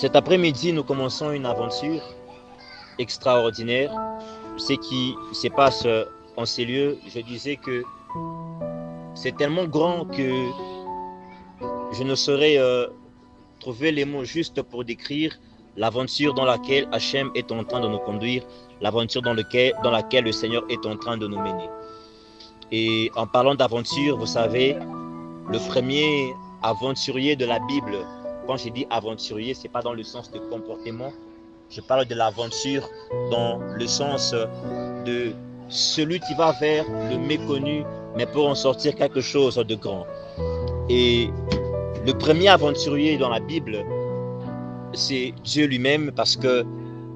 Cet après-midi, nous commençons une aventure extraordinaire. Ce qui se passe en ces lieux, je disais que c'est tellement grand que je ne saurais trouver les mots justes pour décrire l'aventure dans laquelle Hachem est en train de nous conduire, l'aventure dans laquelle le Seigneur est en train de nous mener. Et en parlant d'aventure, vous savez, le premier aventurier de la Bible, quand je dis aventurier, ce n'est pas dans le sens de comportement, je parle de l'aventure dans le sens de celui qui va vers le méconnu, mais pour en sortir quelque chose de grand. Et le premier aventurier dans la Bible, c'est Dieu lui-même, parce que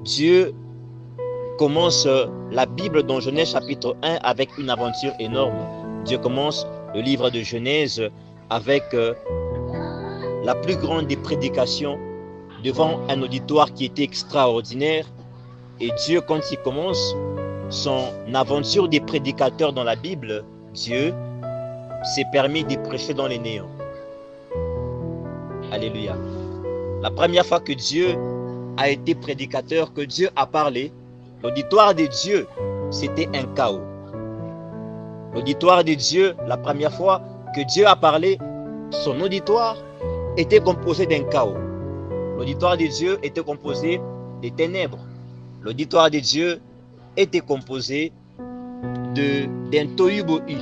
Dieu commence la Bible dans Genèse chapitre 1 avec une aventure énorme. Dieu commence le livre de Genèse avec la plus grande des prédications devant un auditoire qui était extraordinaire. Et Dieu, quand il commence son aventure des prédicateurs dans la Bible, Dieu s'est permis de prêcher dans les néants. Alléluia. La première fois que Dieu a été prédicateur, que Dieu a parlé, l'auditoire de Dieu, c'était un chaos. L'auditoire de Dieu, la première fois que Dieu a parlé, son auditoire était composé d'un chaos. L'auditoire de Dieu était composé des ténèbres. L'auditoire de Dieu était composé d'un tohu-bohu.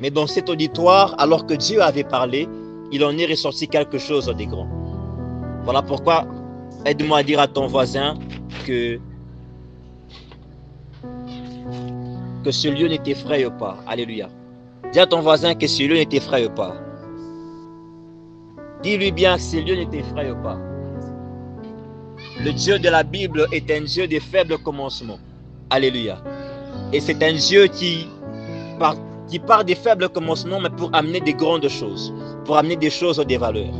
Mais dans cet auditoire, alors que Dieu avait parlé, il en est ressorti quelque chose de grand. Voilà pourquoi, aide-moi à dire à ton voisin que ce lieu ne t'effraie pas. Alléluia. Dis à ton voisin que ce lieu ne t'effraie pas. Dis-lui bien que ce lieu ne t'effraie pas. Le Dieu de la Bible est un Dieu de faibles commencements. Alléluia. Et c'est un Dieu qui part des faibles commencements, mais pour amener des grandes choses, pour amener des choses de valeur.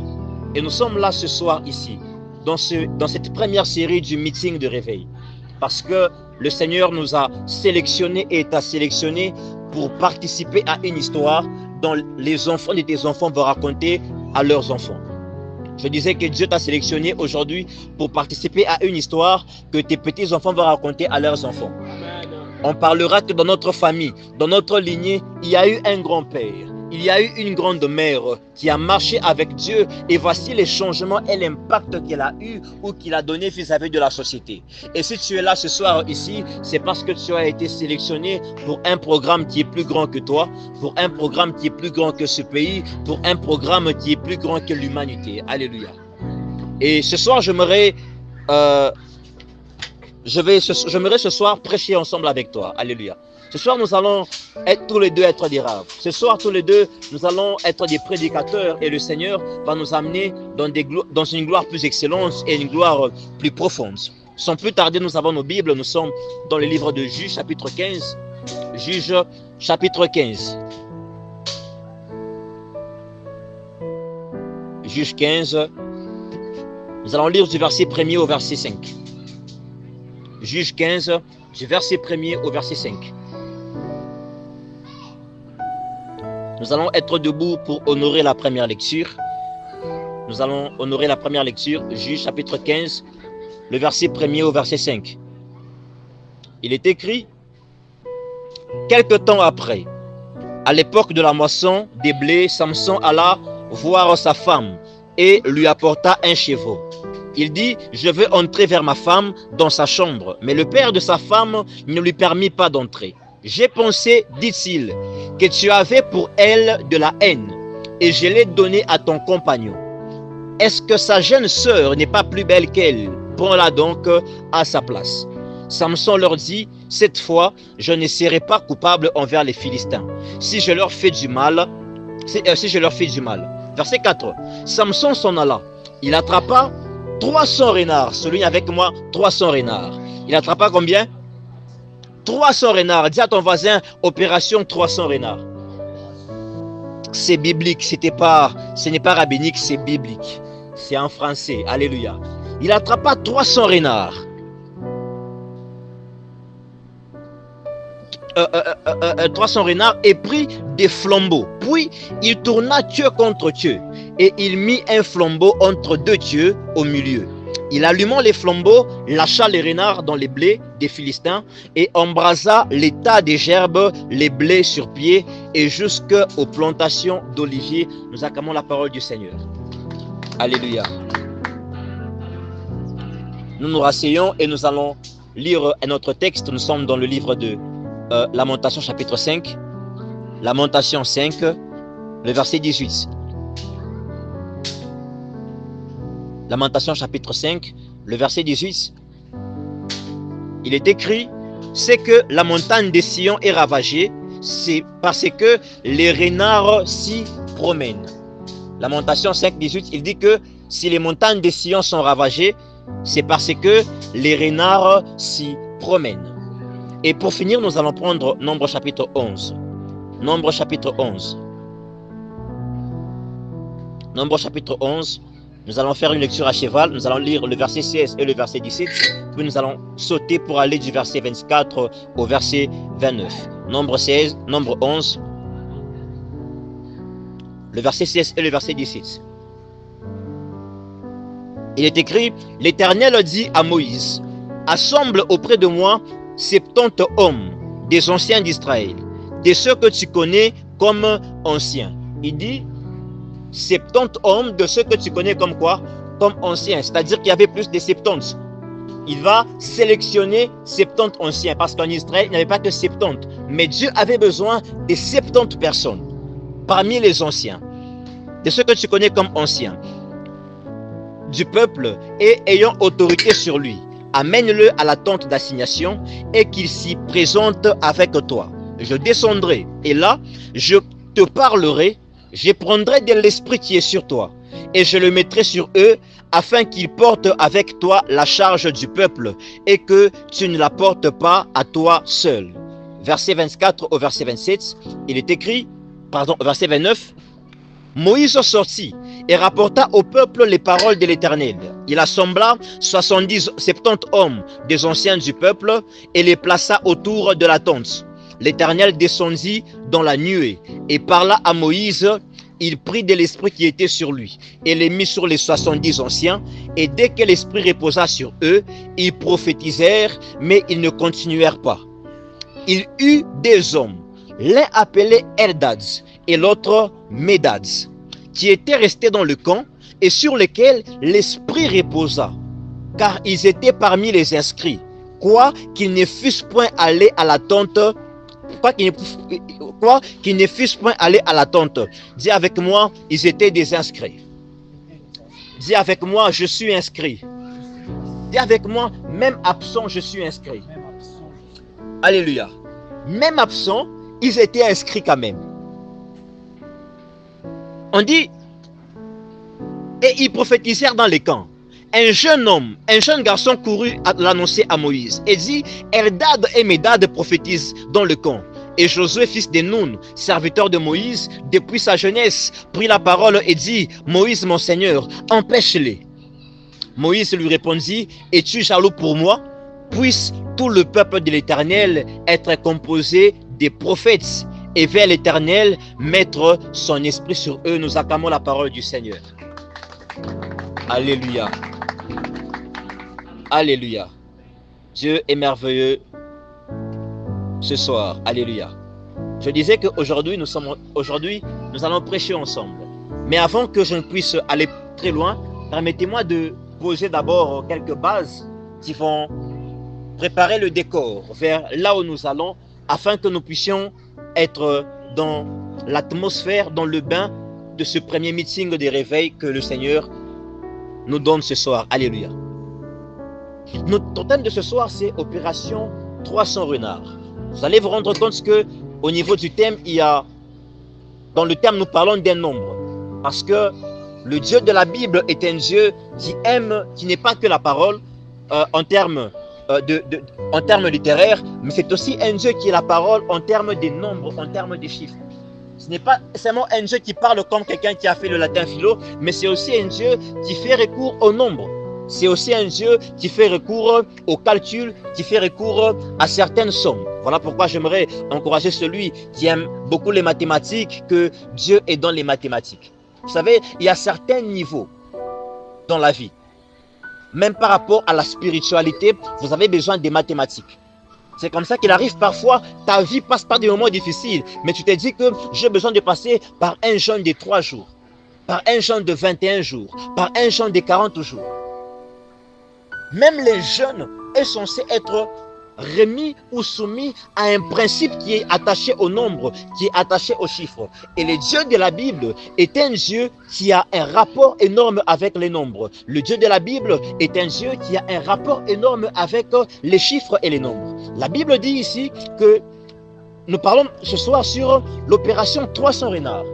Et nous sommes là ce soir ici, dans cette première série du meeting de réveil. Parce que le Seigneur nous a sélectionnés et t'a sélectionné pour participer à une histoire dont les enfants de tes enfants vont raconter à leurs enfants. Je disais que Dieu t'a sélectionné aujourd'hui pour participer à une histoire que tes petits-enfants vont raconter à leurs enfants. On parlera que dans notre famille, dans notre lignée, il y a eu un grand-père, il y a eu une grande-mère qui a marché avec Dieu, et voici les changements et l'impact qu'elle a eu ou qu'il a donné vis-à-vis de la société. Et si tu es là ce soir ici, c'est parce que tu as été sélectionné pour un programme qui est plus grand que toi, pour un programme qui est plus grand que ce pays, pour un programme qui est plus grand que l'humanité. Alléluia. Et ce soir, j'aimerais ce soir prêcher ensemble avec toi. Alléluia. Ce soir, nous allons tous les deux être des raves. Ce soir, tous les deux, nous allons être des prédicateurs et le Seigneur va nous amener dans une gloire plus excellente et une gloire plus profonde. Sans plus tarder, nous avons nos Bibles. Nous sommes dans le livre de Juge, chapitre 15. Juge, chapitre 15. Juge 15. Nous allons lire du verset 1er au verset 5. Juge 15, du verset 1er au verset 5. Nous allons être debout pour honorer la première lecture. Nous allons honorer la première lecture, Juge chapitre 15, le verset 1er au verset 5. Il est écrit: quelque temps après, à l'époque de la moisson des blés, Samson alla voir sa femme et lui apporta un chevreau. Il dit: je veux entrer vers ma femme dans sa chambre. Mais le père de sa femme ne lui permit pas d'entrer. J'ai pensé, dit-il, que tu avais pour elle de la haine, et je l'ai donnée à ton compagnon. Est-ce que sa jeune sœur n'est pas plus belle qu'elle? Prends-la donc à sa place. Samson leur dit: cette fois, je ne serai pas coupable envers les Philistins, si je leur fais du mal. Verset 4. Samson s'en alla. Il attrapa 300 renards. Souligne avec moi, 300 renards. Il attrapa combien? 300 renards. Dis à ton voisin: opération 300 renards. C'est biblique, ce n'est pas rabbinique, c'est biblique. C'est en français. Alléluia. Il attrapa 300 renards. 300 renards et prit des flambeaux. Puis il tourna Dieu contre Dieu et il mit un flambeau entre deux dieux au milieu. Il allumant les flambeaux, lâcha les renards dans les blés des Philistins et embrasa les tas des gerbes, les blés sur pied et jusqu'aux plantations d'oliviers. Nous acclamons la parole du Seigneur. Alléluia. Nous nous rasseyons et nous allons lire un autre texte. Nous sommes dans le livre de Lamentation chapitre 5. Lamentation 5, le verset 18. Lamentation chapitre 5, le verset 18. Il est écrit, c'est que la montagne de Sion est ravagée, c'est parce que les renards s'y promènent. Lamentation 5, 18, il dit que si les montagnes de Sion sont ravagées, c'est parce que les renards s'y promènent. Et pour finir, nous allons prendre Nombre chapitre 11. Nombre chapitre 11. Nombre chapitre 11. Nous allons faire une lecture à cheval. Nous allons lire le verset 16 et le verset 17. Puis nous allons sauter pour aller du verset 24 au verset 29. Nombre 16, Nombre 11. Le verset 16 et le verset 17. Il est écrit, l'Éternel dit à Moïse, assemble auprès de moi 70 hommes des anciens d'Israël, de ceux que tu connais comme anciens. Il dit 70 hommes de ceux que tu connais comme quoi? Comme anciens. C'est-à-dire qu'il y avait plus de 70. Il va sélectionner 70 anciens parce qu'en Israël, il n'y avait pas que 70. Mais Dieu avait besoin de 70 personnes parmi les anciens. De ceux que tu connais comme anciens du peuple et ayant autorité sur lui. Amène-le à la tente d'assignation et qu'il s'y présente avec toi. Je descendrai et là, je te parlerai. Je prendrai de l'esprit qui est sur toi et je le mettrai sur eux afin qu'ils portent avec toi la charge du peuple et que tu ne la portes pas à toi seul. Verset 24 au verset 27, il est écrit, verset 29, Moïse sortit et rapporta au peuple les paroles de l'Éternel. Il assembla 70 hommes des anciens du peuple et les plaça autour de la tente. L'Éternel descendit dans la nuée et parla à Moïse. Il prit de l'esprit qui était sur lui et les mit sur les 70 anciens. Et dès que l'esprit reposa sur eux, ils prophétisèrent, mais ils ne continuèrent pas. Il eut des hommes, l'un appelé Eldad et l'autre Médad, qui étaient restés dans le camp et sur lesquels l'esprit reposa, car ils étaient parmi les inscrits, quoi qu'ils ne fussent point allés à la tente. Qu'ils ne fussent point allés à la tente. Dis avec moi, ils étaient des inscrits. Dis avec moi, je suis inscrit. Dis avec moi, même absent, je suis inscrit. Alléluia. Même absent, ils étaient inscrits quand même. On dit, et ils prophétisèrent dans les camps. Un jeune homme, un jeune garçon courut à l'annoncer à Moïse et dit, Eldad et Médad prophétisent dans le camp. Et Josué, fils de Nun, serviteur de Moïse, depuis sa jeunesse, prit la parole et dit, Moïse, mon Seigneur, empêche-les. Moïse lui répondit, es-tu jaloux pour moi? Puisse tout le peuple de l'Éternel être composé des prophètes et vers l'Éternel mettre son esprit sur eux. Nous acclamons la parole du Seigneur. Alléluia. Alléluia. Dieu est merveilleux ce soir. Alléluia. Je disais qu'aujourd'hui, nous allons prêcher ensemble. Mais avant que je ne puisse aller très loin, permettez-moi de poser d'abord quelques bases qui vont préparer le décor vers là où nous allons afin que nous puissions être dans l'atmosphère, dans le bain de ce premier meeting de réveil que le Seigneur nous donne ce soir. Alléluia. Notre thème de ce soir, c'est Opération 300 renards. Vous allez vous rendre compte que au niveau du thème, dans le thème, nous parlons d'un nombre. Parce que le Dieu de la Bible est un Dieu qui n'est pas que la parole en termes littéraires, mais c'est aussi un Dieu qui est la parole en termes de nombres, en termes de chiffres. Ce n'est pas seulement un Dieu qui parle comme quelqu'un qui a fait le latin philo, mais c'est aussi un Dieu qui fait recours au nombre. C'est aussi un Dieu qui fait recours au calcul, qui fait recours à certaines sommes. Voilà pourquoi j'aimerais encourager celui qui aime beaucoup les mathématiques, que Dieu est dans les mathématiques. Vous savez, il y a certains niveaux dans la vie. Même par rapport à la spiritualité, vous avez besoin des mathématiques. C'est comme ça qu'il arrive parfois, ta vie passe par des moments difficiles, mais tu te dis que j'ai besoin de passer par un jeûne de 3 jours, par un jeûne de 21 jours, par un jeûne de 40 jours. Même les jeûnes est censé être remis ou soumis à un principe qui est attaché au nombre, qui est attaché aux chiffres. Et le Dieu de la Bible est un Dieu qui a un rapport énorme avec les nombres. Le Dieu de la Bible est un Dieu qui a un rapport énorme avec les chiffres et les nombres. La Bible dit ici que nous parlons ce soir sur l'opération 300 renards.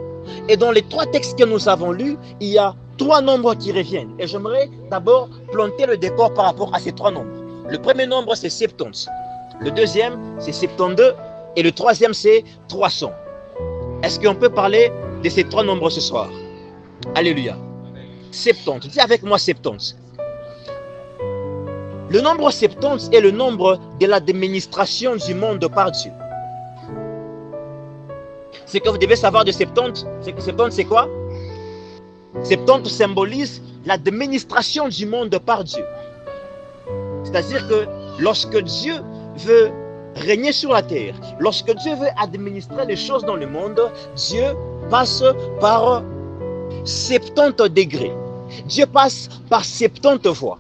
Et dans les 3 textes que nous avons lus, il y a 3 nombres qui reviennent. Et j'aimerais d'abord planter le décor par rapport à ces 3 nombres. Le premier nombre, c'est 70. Le deuxième, c'est 72. Et le troisième, c'est 300. Est-ce qu'on peut parler de ces 3 nombres ce soir? Alléluia. 70. Dis avec moi 70. Le nombre 70 est le nombre de l'administration du monde par Dieu. Ce que vous devez savoir de 70, c'est que 70, c'est quoi? 70 symbolise l'administration du monde par Dieu. C'est-à-dire que lorsque Dieu veut régner sur la terre, lorsque Dieu veut administrer les choses dans le monde, Dieu passe par 70 degrés. Dieu passe par 70 voies.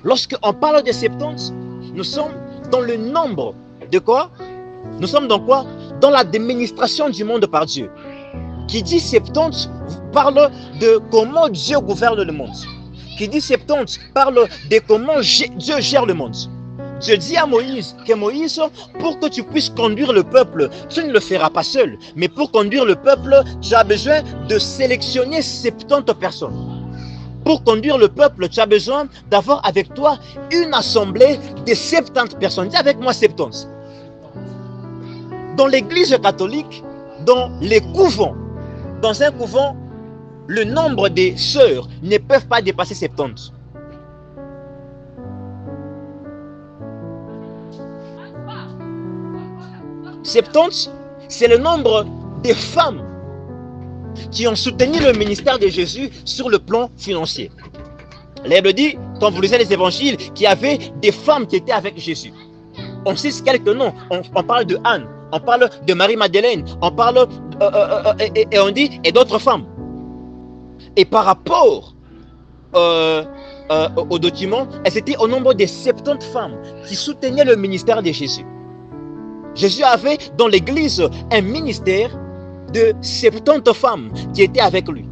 Lorsqu'on parle de 70, nous sommes dans le nombre de quoi? Nous sommes dans quoi? Dans l'administration du monde par Dieu. Qui dit 70 parle de comment Dieu gouverne le monde. Qui dit 70 parle de comment Dieu gère le monde. Dieu dit à Moïse que Moïse, pour que tu puisses conduire le peuple, tu ne le feras pas seul. Mais pour conduire le peuple, tu as besoin de sélectionner 70 personnes. Pour conduire le peuple, tu as besoin d'avoir avec toi une assemblée de 70 personnes. Dis avec moi 70. Dans l'église catholique, dans les couvents, dans un couvent, le nombre des sœurs ne peuvent pas dépasser 70. C'est le nombre des femmes qui ont soutenu le ministère de Jésus sur le plan financier. La Bible dit, quand vous lisez les évangiles, qu'il y avait des femmes qui étaient avec Jésus. On cite quelques noms. On parle de Anne, on parle de Marie-Madeleine, on parle et on dit et d'autres femmes. Et par rapport au document, elles étaient au nombre de 70 femmes qui soutenaient le ministère de Jésus. Jésus avait dans l'église un ministère de 70 femmes qui étaient avec lui.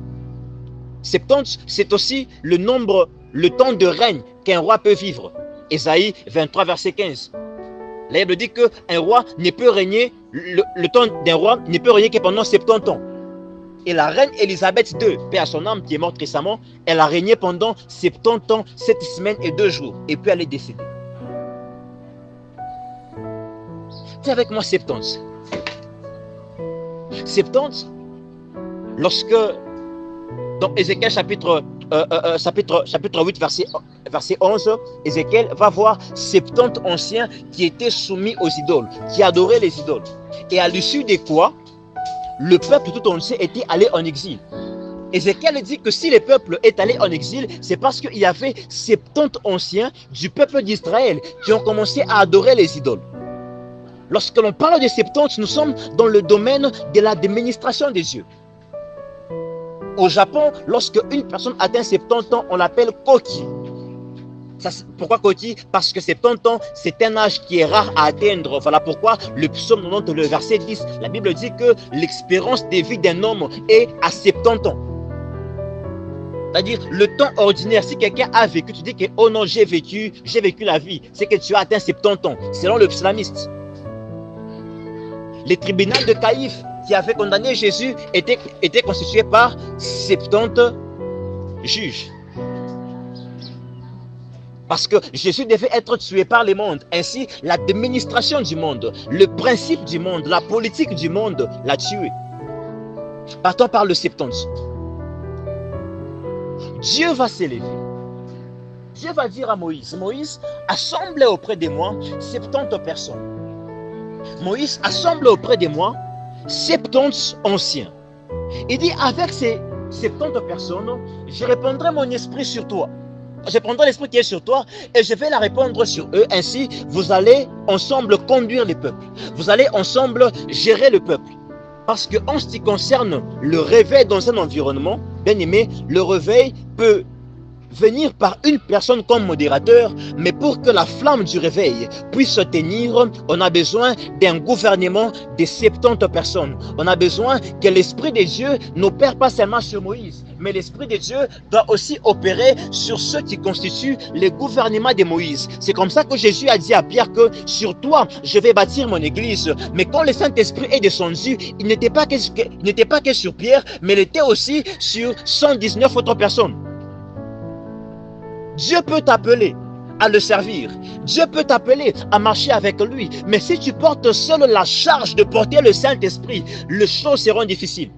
70, c'est aussi le nombre, le temps de règne qu'un roi peut vivre. Ésaïe 23, verset 15. La Bible dit qu'un roi ne peut régner, le temps d'un roi ne peut régner que pendant 70 ans. Et la reine Élisabeth II, paix à son âme, qui est morte récemment, elle a régné pendant 70 ans, 7 semaines et 2 jours. Et puis elle est décédée. Dis avec moi 70. 70, lorsque dans Ézéchiel chapitre 8, verset 11, Ézéchiel va voir 70 anciens qui étaient soumis aux idoles, qui adoraient les idoles. Et à l'issue de quoi, le peuple tout entier était allé en exil. Ézéchiel dit que si le peuple est allé en exil, c'est parce qu'il y avait 70 anciens du peuple d'Israël qui ont commencé à adorer les idoles. Lorsque l'on parle de 70, nous sommes dans le domaine de l'administration des dieux. Au Japon, lorsque une personne atteint 70 ans, on l'appelle Koki. Pourquoi Koki? Parce que 70 ans, c'est un âge qui est rare à atteindre. Voilà pourquoi le psaume 90, le verset 10, la Bible dit que l'expérience de vie d'un homme est à 70 ans. C'est-à-dire, le temps ordinaire, si quelqu'un a vécu, tu dis que, oh non, j'ai vécu la vie, c'est que tu as atteint 70 ans, selon le psalmiste. Les tribunaux de Caïphe qui avaient condamné Jésus étaient constitués par 70 juges. Parce que Jésus devait être tué par le monde. Ainsi, l'administration du monde, le principe du monde, la politique du monde l'a tué. Partons par le 70. Dieu va s'élever. Dieu va dire à Moïse, Moïse, assemble auprès de moi 70 personnes. Moïse assemble auprès de moi 70 anciens. Il dit, avec ces 70 personnes, je répandrai mon esprit sur toi. Je prendrai l'esprit qui est sur toi et je vais la répandre sur eux. Ainsi, vous allez ensemble conduire les peuples. Vous allez ensemble gérer le peuple. Parce que en ce qui concerne le réveil dans un environnement, bien aimé, le réveil peut venir par une personne comme modérateur, mais pour que la flamme du réveil puisse se tenir, on a besoin d'un gouvernement de 70 personnes. On a besoin que l'Esprit de Dieu n'opère pas seulement sur Moïse, mais l'Esprit de Dieu doit aussi opérer sur ceux qui constituent le gouvernement de Moïse. C'est comme ça que Jésus a dit à Pierre que sur toi, je vais bâtir mon église. Mais quand le Saint-Esprit est descendu, il n'était pas que sur Pierre, mais il était aussi sur 119 autres personnes. Dieu peut t'appeler à le servir. Dieu peut t'appeler à marcher avec lui. Mais si tu portes seul la charge de porter le Saint-Esprit, les choses seront difficiles.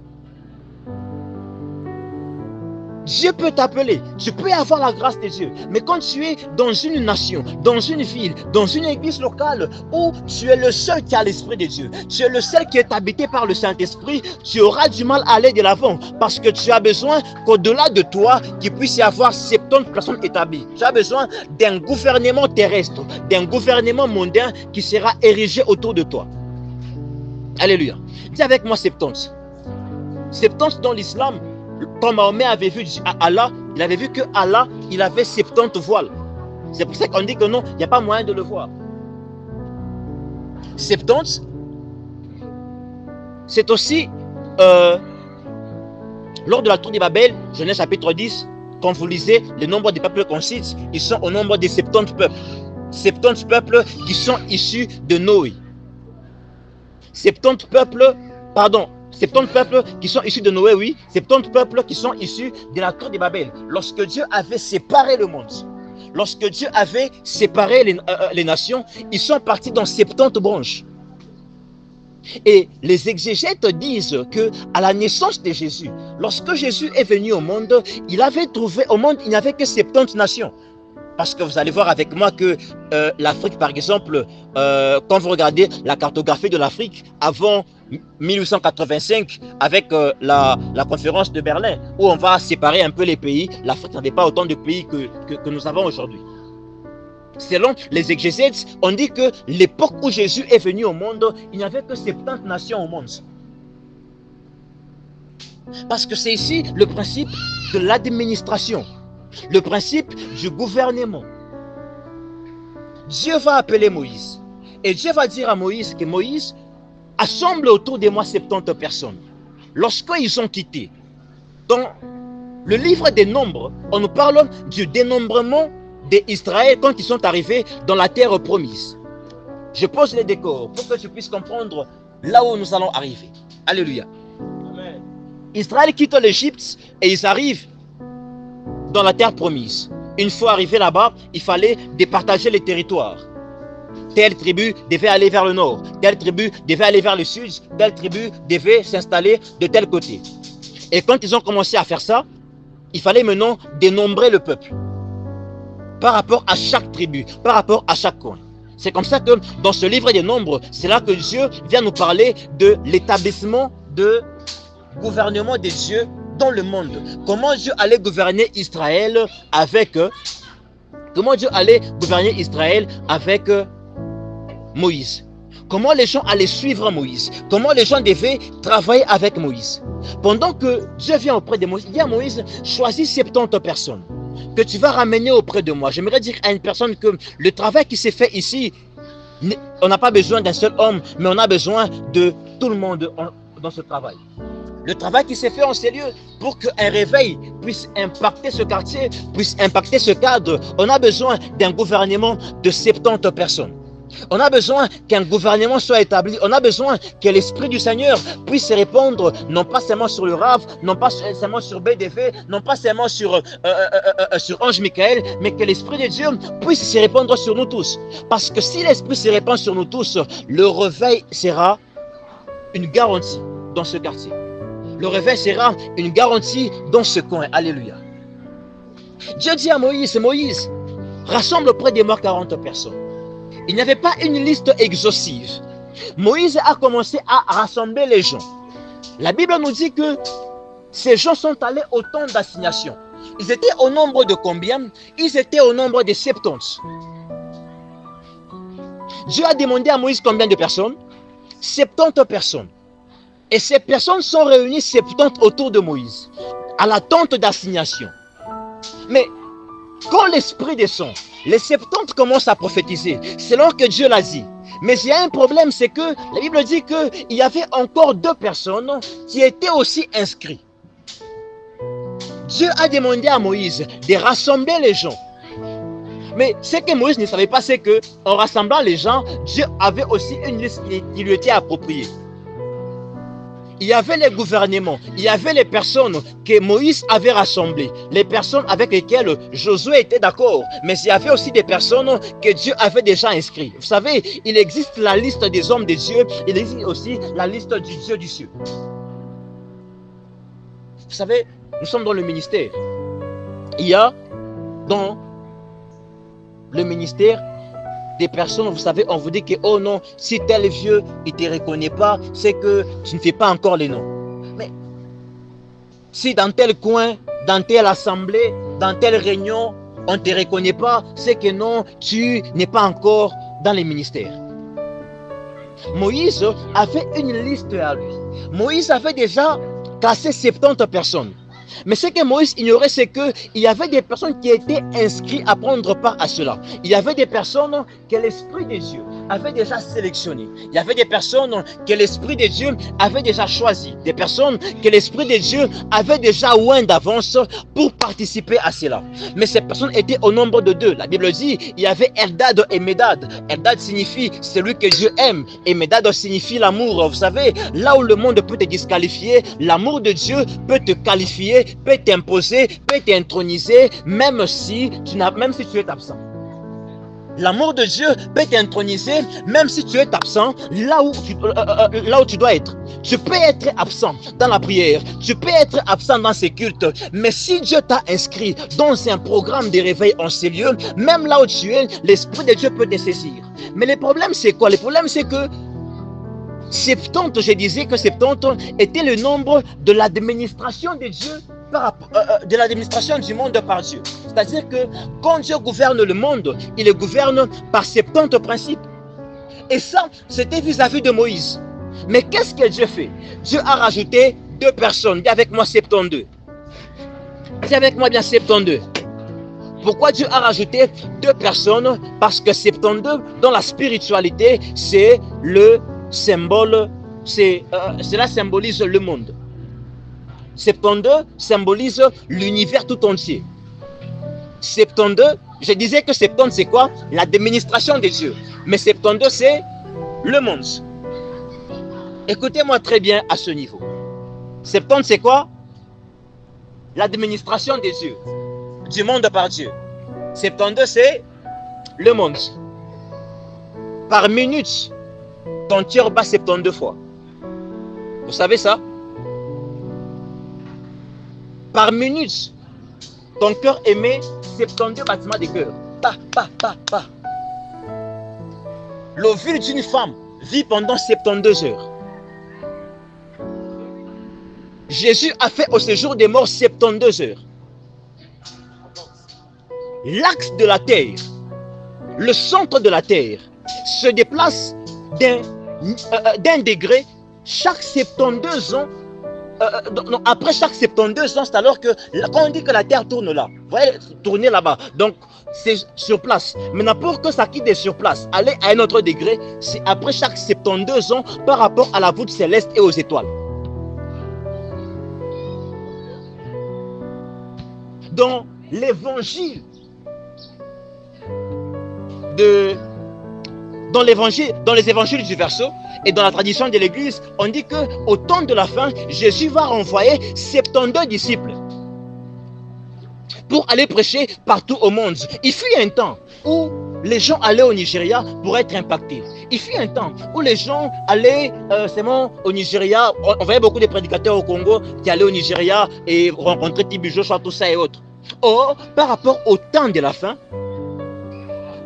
Dieu peut t'appeler, tu peux avoir la grâce de Dieu. Mais quand tu es dans une nation, dans une ville, dans une église locale où tu es le seul qui a l'Esprit de Dieu, tu es le seul qui est habité par le Saint-Esprit, tu auras du mal à aller de l'avant parce que tu as besoin qu'au-delà de toi, qu'il puisse y avoir 70 personnes établies. Tu as besoin d'un gouvernement terrestre, d'un gouvernement mondain qui sera érigé autour de toi. Alléluia. Dis avec moi 70. 70 dans l'islam. Quand Mahomet avait vu Allah, il avait vu que Allah, il avait 70 voiles. C'est pour ça qu'on dit que non, il n'y a pas moyen de le voir. 70, c'est aussi, lors de la tour de Babel, Genèse chapitre 10, quand vous lisez le nombre de peuples qu'on cite, ils sont au nombre de 70 peuples. 70 peuples qui sont issus de Noé. 70 peuples, pardon, 70 peuples qui sont issus de Noé, oui. 70 peuples qui sont issus de la tour de Babel. Lorsque Dieu avait séparé le monde, lorsque Dieu avait séparé les nations, ils sont partis dans 70 branches. Et les exégètes disent que à la naissance de Jésus, lorsque Jésus est venu au monde, il avait trouvé au monde, il n'y avait que 70 nations. Parce que vous allez voir avec moi que l'Afrique, par exemple, quand vous regardez la cartographie de l'Afrique avant 1885, avec la conférence de Berlin, où on va séparer un peu les pays, l'Afrique n'avait pas autant de pays que nous avons aujourd'hui. Selon les exégètes, on dit que l'époque où Jésus est venu au monde, il n'y avait que 70 nations au monde. Parce que c'est ici le principe de l'administration. Le principe du gouvernement. Dieu va appeler Moïse. Et Dieu va dire à Moïse que Moïse assemble autour de moi 70 personnes. Lorsqu'ils ont quitté, dans le livre des Nombres, on nous parle du dénombrement d'Israël quand ils sont arrivés dans la terre promise. Je pose les décors pour que tu puisses comprendre là où nous allons arriver. Alléluia. Amen. Israël quitte l'Égypte et ils arrivent dans la terre promise. Une fois arrivé là-bas, il fallait départager les territoires. Telle tribu devait aller vers le nord, telle tribu devait aller vers le sud, telle tribu devait s'installer de tel côté. Et quand ils ont commencé à faire ça, il fallait maintenant dénombrer le peuple par rapport à chaque tribu, par rapport à chaque coin. C'est comme ça que dans ce livre des Nombres, c'est là que Dieu vient nous parler de l'établissement de gouvernement de Dieu dans le monde. Comment Dieu allait gouverner Israël avec Moïse. Comment les gens allaient suivre Moïse. Comment les gens devaient travailler avec Moïse. Pendant que Dieu vient auprès de Moïse, il dit à Moïse, choisis 70 personnes que tu vas ramener auprès de moi. J'aimerais dire à une personne que le travail qui s'est fait ici, on n'a pas besoin d'un seul homme, mais on a besoin de tout le monde dans ce travail. Le travail qui s'est fait en ces lieux pour qu'un réveil puisse impacter ce quartier, puisse impacter ce cadre, on a besoin d'un gouvernement de 70 personnes. On a besoin qu'un gouvernement soit établi. On a besoin que l'Esprit du Seigneur puisse se répandre, non pas seulement sur le RAV, non pas seulement sur BDV, non pas seulement sur Ange Michael, mais que l'Esprit de Dieu puisse se répandre sur nous tous. Parce que si l'Esprit se répand sur nous tous, le réveil sera une garantie dans ce quartier. Le réveil sera une garantie dans ce coin. Alléluia. Dieu dit à Moïse, Moïse, rassemble auprès de moi 40 personnes. Il n'y avait pas une liste exhaustive. Moïse a commencé à rassembler les gens. La Bible nous dit que ces gens sont allés au temps d'assignation. Ils étaient au nombre de combien? Ils étaient au nombre de 70. Dieu a demandé à Moïse combien de personnes? 70 personnes. Et ces personnes sont réunies 70 autour de Moïse, à la tente d'assignation. Mais quand l'Esprit descend, les 70 commencent à prophétiser, selon que Dieu l'a dit. Mais il y a un problème, c'est que la Bible dit qu'il y avait encore 2 personnes qui étaient aussi inscrites. Dieu a demandé à Moïse de rassembler les gens. Mais ce que Moïse ne savait pas, c'est qu'en rassemblant les gens, Dieu avait aussi une liste qui lui était appropriée. Il y avait les gouvernements, il y avait les personnes que Moïse avait rassemblées, les personnes avec lesquelles Josué était d'accord, mais il y avait aussi des personnes que Dieu avait déjà inscrites. Vous savez, il existe la liste des hommes de Dieu, il existe aussi la liste du Dieu du ciel. Vous savez, nous sommes dans le ministère. Il y a dans le ministère des personnes, vous savez, on vous dit que, oh non, si tel vieux, il ne te reconnaît pas, c'est que tu ne fais pas encore les noms. Mais si dans tel coin, dans telle assemblée, dans telle réunion, on ne te reconnaît pas, c'est que non, tu n'es pas encore dans les ministères. Moïse avait une liste à lui. Moïse avait déjà classé 70 personnes. Mais ce que Moïse ignorait, c'est qu'il y avait des personnes qui étaient inscrites à prendre part à cela. Il y avait des personnes que l'Esprit de Dieu avait déjà sélectionnées. Il y avait des personnes que l'Esprit de Dieu avait déjà choisies. Des personnes que l'Esprit de Dieu avait déjà oint d'avance pour participer à cela. Mais ces personnes étaient au nombre de 2. La Bible dit, il y avait Eldad et Médad. Eldad signifie celui que Dieu aime. Et Médad signifie l'amour. Vous savez, là où le monde peut te disqualifier, l'amour de Dieu peut te qualifier, peut t'imposer, peut t'introniser, même si tu es absent. L'amour de Dieu peut t'introniser, même si tu es absent, là où tu dois être. Tu peux être absent dans la prière, tu peux être absent dans ces cultes, mais si Dieu t'a inscrit dans un programme de réveil en ces lieux, même là où tu es, l'Esprit de Dieu peut te saisir. Mais le problème, c'est quoi? Le problème, c'est que 70, je disais que 70 était le nombre de l'administration de Dieu, de l'administration du monde par Dieu. C'est-à-dire que quand Dieu gouverne le monde, il le gouverne par 70 principes. Et ça, c'était vis-à-vis de Moïse. Mais qu'est-ce que Dieu fait? Dieu a rajouté 2 personnes. Dis avec moi 72. Dis avec moi bien 72. Pourquoi Dieu a rajouté 2 personnes? Parce que 72, dans la spiritualité, c'est le symbole, cela symbolise le monde. 72 symbolise l'univers tout entier. 72, je disais que 70 c'est quoi? L'administration de Dieu. Mais 72 c'est le monde. Écoutez-moi très bien à ce niveau. 70 c'est quoi? L'administration de Dieu, du monde par Dieu. 72 c'est le monde. Par minute, ton cœur bat 72 fois. Vous savez ça? Par minute, ton cœur émet 72 battements de cœur. Pa, pa, pa, pa. L'ovule d'une femme vit pendant 72 heures. Jésus a fait au séjour des morts 72 heures. L'axe de la terre, le centre de la terre, se déplace d'un degré chaque 72 ans. Après chaque 72 ans, c'est alors que quand on dit que la terre tourne là, vous voyez, tourner là-bas, donc c'est sur place. Maintenant, pour que ça quitte sur place, aller à un autre degré, c'est après chaque 72 ans par rapport à la voûte céleste et aux étoiles. Dans l'évangile dans les évangiles du verset et dans la tradition de l'église, on dit qu'au temps de la fin, Jésus va renvoyer 72 disciples pour aller prêcher partout au monde. Il fut un temps où les gens allaient au Nigeria pour être impactés. Il fut un temps où les gens allaient seulement au Nigeria. On voyait beaucoup de prédicateurs au Congo qui allaient au Nigeria et rencontrer Tibi Joshua, tout ça et autres. Or, par rapport au temps de la fin,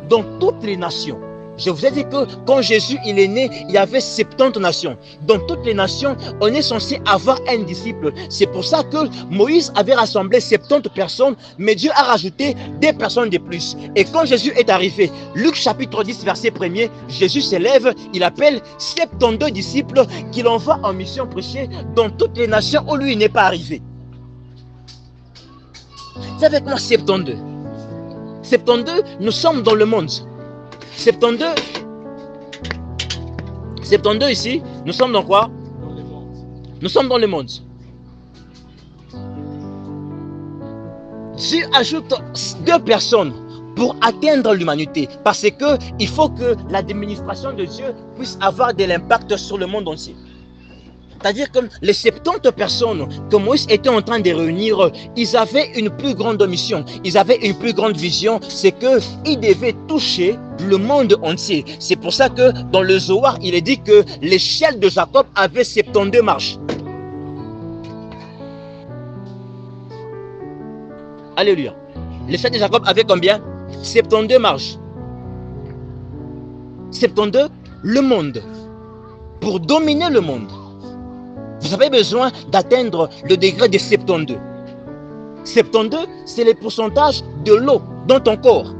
dans toutes les nations, Je vous ai dit que quand Jésus il est né, il y avait 70 nations. Dans toutes les nations, on est censé avoir un disciple. C'est pour ça que Moïse avait rassemblé 70 personnes, mais Dieu a rajouté des personnes de plus. Et quand Jésus est arrivé, Luc chapitre 10, verset 1er, Jésus s'élève, il appelle 72 disciples qu'il envoie en mission prêcher dans toutes les nations où lui il n'est pas arrivé. C'est avec moi 72. 72, nous sommes dans le monde. 72 ici, nous sommes dans quoi? Nous sommes dans le monde. Dieu ajoute 2 personnes pour atteindre l'humanité, parce que il faut que l'administration de Dieu puisse avoir de l'impact sur le monde entier. C'est-à-dire que les 70 personnes que Moïse était en train de réunir, ils avaient une plus grande mission, ils avaient une plus grande vision, c'est qu'ils devaient toucher le monde entier. C'est pour ça que dans le Zohar, il est dit que l'échelle de Jacob avait 72 marches. Alléluia. L'échelle de Jacob avait combien? 72 marches. 72, le monde. Pour dominer le monde, vous avez besoin d'atteindre le degré de 72. 72, c'est le pourcentage de l'eau dans ton corps.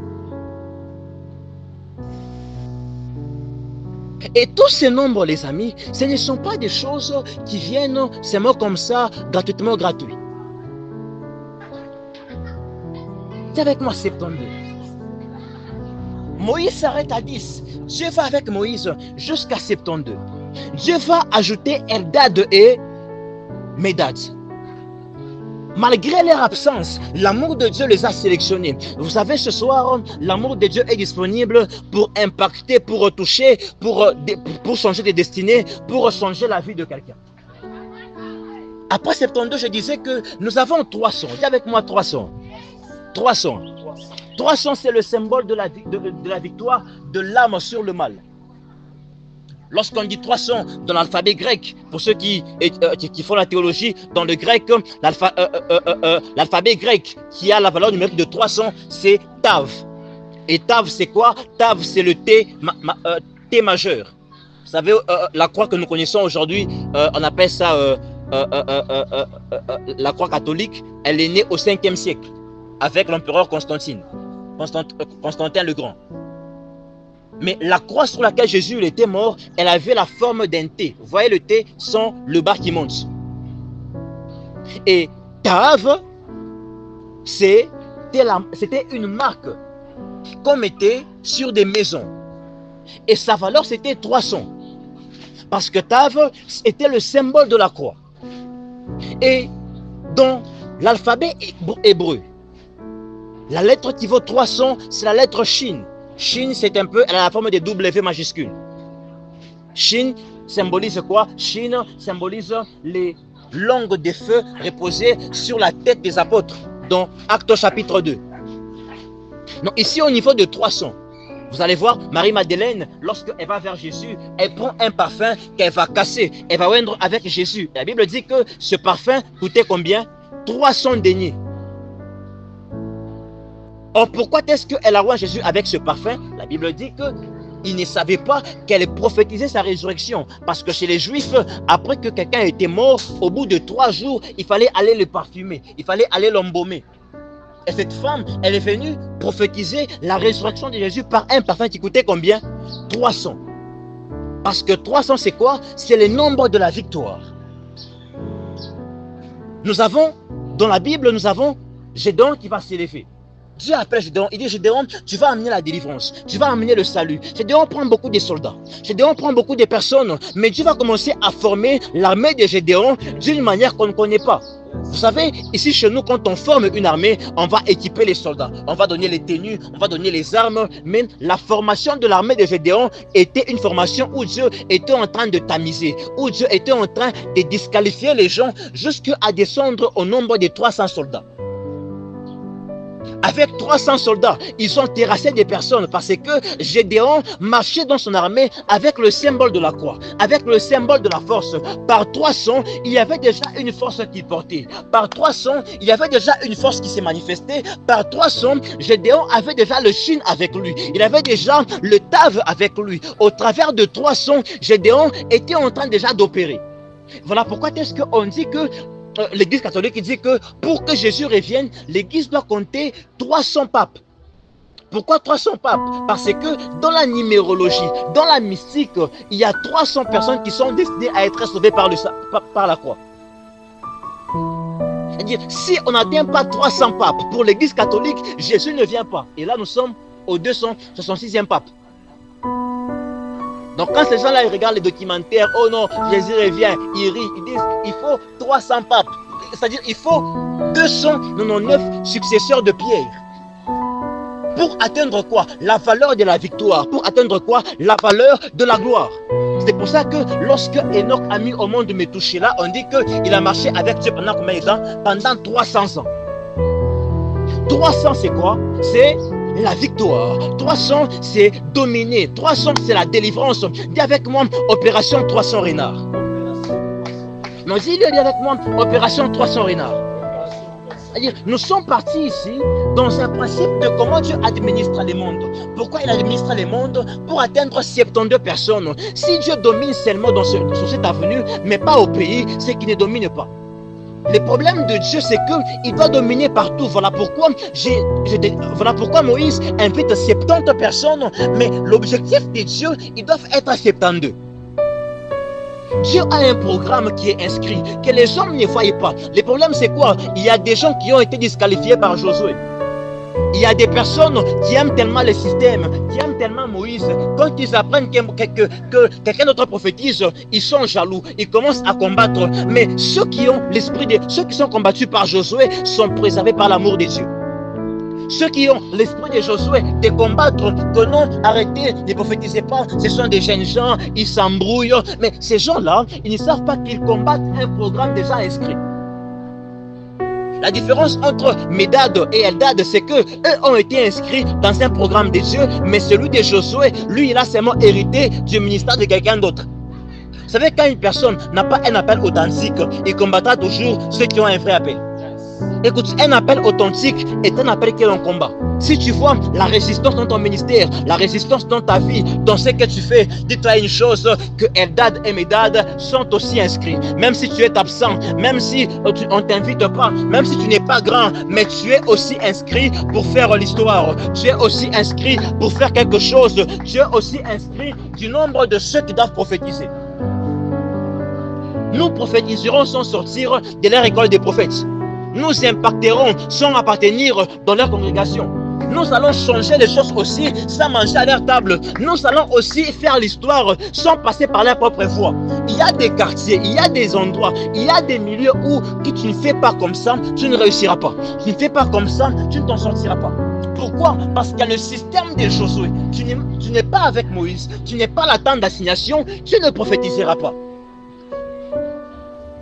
Et tous ces nombres, les amis, ce ne sont pas des choses qui viennent seulement comme ça, gratuitement gratuit. C'est avec moi 72. Moïse s'arrête à 10. Dieu va avec Moïse jusqu'à 72. Dieu va ajouter Eldad et Médad. Malgré leur absence, l'amour de Dieu les a sélectionnés. Vous savez, ce soir, l'amour de Dieu est disponible pour impacter, pour retoucher, pour changer des destinées, pour changer la vie de quelqu'un. Après 72, je disais que nous avons 300. Dis avec moi 300. 300. 300, c'est le symbole de la victoire de l'âme sur le mal. Lorsqu'on dit 300 dans l'alphabet grec, pour ceux qui font la théologie, dans le grec, l'alphabet grec qui a la valeur numérique de 300, c'est Tav. Et Tav, c'est quoi? Tav, c'est le T majeur. Vous savez, la croix que nous connaissons aujourd'hui, on appelle ça la croix catholique. Elle est née au 5e siècle avec l'empereur Constantin le Grand. Mais la croix sur laquelle Jésus était mort, elle avait la forme d'un T. Vous voyez le T sans le bas qui monte. Et Tav, c'était une marque qu'on mettait sur des maisons. Et sa valeur, c'était 300. Parce que Tav était le symbole de la croix. Et dans l'alphabet hébreu, la lettre qui vaut 300, c'est la lettre Shin. Shin, c'est un peu, elle a la forme de W majuscule. Shin symbolise quoi? Shin symbolise les langues de feu reposées sur la tête des apôtres dans Actes chapitre 2. Donc ici au niveau de 300, vous allez voir Marie-Madeleine, lorsqu'elle va vers Jésus, elle prend un parfum qu'elle va casser, elle va oindre avec Jésus. La Bible dit que ce parfum coûtait combien? 300 deniers. Or, pourquoi est-ce qu'elle a oint Jésus avec ce parfum? La Bible dit qu'il ne savait pas qu'elle prophétisait sa résurrection. Parce que chez les Juifs, après que quelqu'un était mort, au bout de 3 jours, il fallait aller le parfumer, il fallait aller l'embaumer. Et cette femme, elle est venue prophétiser la résurrection de Jésus par un parfum qui coûtait combien? 300. Parce que 300, c'est quoi? C'est le nombre de la victoire. Nous avons, dans la Bible, nous avons Gédéon qui va s'élever. Dieu appelle Gédéon, il dit Gédéon, tu vas amener la délivrance, tu vas amener le salut. Gédéon prend beaucoup de soldats, Gédéon prend beaucoup de personnes, mais Dieu va commencer à former l'armée de Gédéon d'une manière qu'on ne connaît pas. Vous savez, ici chez nous, quand on forme une armée, on va équiper les soldats, on va donner les tenues, on va donner les armes, mais la formation de l'armée de Gédéon était une formation où Dieu était en train de tamiser, où Dieu était en train de disqualifier les gens jusqu'à descendre au nombre de 300 soldats. avec 300 soldats, ils ont terrassé des personnes parce que Gédéon marchait dans son armée avec le symbole de la croix, avec le symbole de la force. Par 300, il y avait déjà une force qu'il portait. Par 300, il y avait déjà une force qui s'est manifestée. Par 300, Gédéon avait déjà le chine avec lui. Il avait déjà le tave avec lui. Au travers de 300, Gédéon était en train déjà d'opérer. Voilà pourquoi est-ce qu'on dit que l'Église catholique dit que pour que Jésus revienne, l'Église doit compter 300 papes. Pourquoi 300 papes? Parce que dans la numérologie, dans la mystique, il y a 300 personnes qui sont destinées à être sauvées par la croix. C'est-à-dire, si on n'atteint pas 300 papes pour l'Église catholique, Jésus ne vient pas. Et là, nous sommes au 266e pape. Donc quand ces gens-là ils regardent les documentaires, oh non, Jésus revient, ils rient, ils disent, il faut 300 papes. C'est-à-dire, il faut 299 successeurs de Pierre. Pour atteindre quoi? La valeur de la victoire. Pour atteindre quoi? La valeur de la gloire. C'est pour ça que lorsque Enoch a mis au monde Métouchéla, on dit qu'il a marché avec Dieu pendant combien de temps? Pendant 300 ans. 300 c'est quoi? C'est la victoire. 300 c'est dominer. 300 c'est la délivrance. Dis avec moi, opération 300 renards. Non, dis avec moi, opération 300 renards. C'est-à-dire, nous sommes partis ici dans un principe de comment Dieu administre les mondes. Pourquoi il administre les mondes? Pour atteindre 72 personnes. Si Dieu domine seulement sur cette avenue, mais pas au pays, c'est qu'il ne domine pas. Le problème de Dieu, c'est qu'il doit dominer partout. Voilà pourquoi, Moïse invite 70 personnes, mais l'objectif de Dieu, ils doivent être 72. Dieu a un programme qui est inscrit, que les hommes ne voient pas. Le problème, c'est quoi? Il y a des gens qui ont été disqualifiés par Josué. Il y a des personnes qui aiment tellement le système, qui aiment tellement Moïse. Quand ils apprennent que quelqu'un d'autre prophétise, ils sont jaloux, ils commencent à combattre. Mais ceux qui sont combattus par Josué sont préservés par l'amour de Dieu. Ceux qui ont l'esprit de Josué de combattre, que non, arrêtez, ne prophétisez pas, ce sont des jeunes gens, ils s'embrouillent. Mais ces gens-là, ils ne savent pas qu'ils combattent un programme déjà inscrit. La différence entre Médad et Eldad, c'est qu'eux ont été inscrits dans un programme de Dieu, mais celui de Josué, lui, il a seulement hérité du ministère de quelqu'un d'autre. Vous savez, quand une personne n'a pas un appel authentique, il combattra toujours ceux qui ont un vrai appel. Écoute, un appel authentique est un appel que l'on combat. Si tu vois la résistance dans ton ministère, la résistance dans ta vie, dans ce que tu fais, dis-toi une chose, que Eldad et Médad sont aussi inscrits. Même si tu es absent, même si on ne t'invite pas, même si tu n'es pas grand, mais tu es aussi inscrit pour faire l'histoire. Tu es aussi inscrit pour faire quelque chose. Tu es aussi inscrit du nombre de ceux qui doivent prophétiser. Nous prophétiserons sans sortir de leur école des prophètes. Nous impacterons sans appartenir dans leur congrégation. Nous allons changer les choses aussi sans manger à leur table. Nous allons aussi faire l'histoire sans passer par leur propre voie. Il y a des quartiers, il y a des endroits, il y a des milieux où tu ne fais pas comme ça, tu ne réussiras pas. Tu ne fais pas comme ça, tu ne t'en sortiras pas. Pourquoi? Parce qu'il y a le système de Josué. Tu n'es pas avec Moïse, tu n'es pas la tente d'assignation, tu ne prophétiseras pas.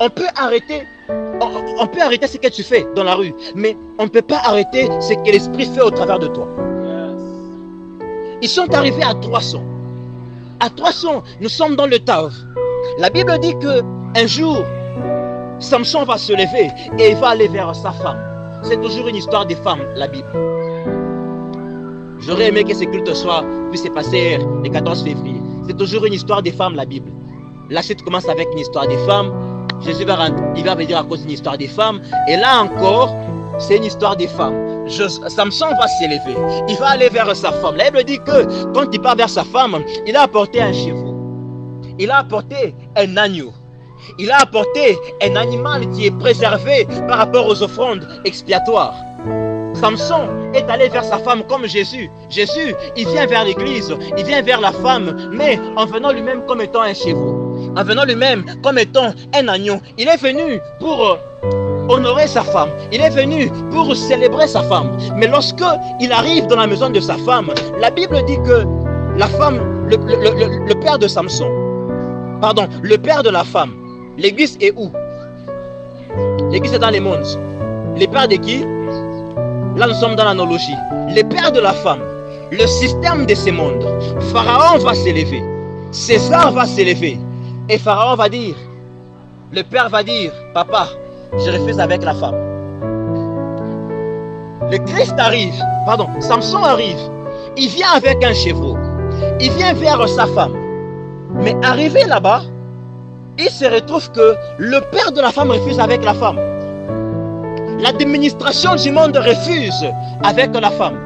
On peut arrêter ce que tu fais dans la rue, mais on ne peut pas arrêter ce que l'Esprit fait au travers de toi. Ils sont arrivés à 300. À 300, nous sommes dans le Tav. La Bible dit qu'un jour, Samson va se lever et il va aller vers sa femme. C'est toujours une histoire des femmes, la Bible. J'aurais aimé que ce culte puisse se passer le 14 février. C'est toujours une histoire des femmes, la Bible. La suite commence avec une histoire des femmes. Jésus va venir à cause d'une histoire des femmes. Et là encore, c'est une histoire des femmes. Samson va s'élever. Il va aller vers sa femme. La Bible dit que quand il part vers sa femme, il a apporté un chevreau. Il a apporté un agneau. Il a apporté un animal qui est préservé par rapport aux offrandes expiatoires. Samson est allé vers sa femme comme Jésus. Jésus, il vient vers l'église, il vient vers la femme, mais en venant lui-même comme étant un chevreau. En venant lui-même comme étant un agneau. Il est venu pour honorer sa femme. Il est venu pour célébrer sa femme. Mais lorsque il arrive dans la maison de sa femme, la Bible dit que la femme, le père de Samson, pardon, le père de la femme, l'église est où? L'église est dans les mondes. Les pères de qui? là nous sommes dans l'analogie, le père de la femme, le système de ce monde, Pharaon va s'élever, César va s'élever, et Pharaon va dire, le père va dire, papa, je refuse avec la femme. Le Christ arrive, pardon, Samson arrive, il vient avec un chevreau, il vient vers sa femme, mais arrivé là-bas, il se retrouve que le père de la femme refuse avec la femme. L'administration du monde refuse avec la femme.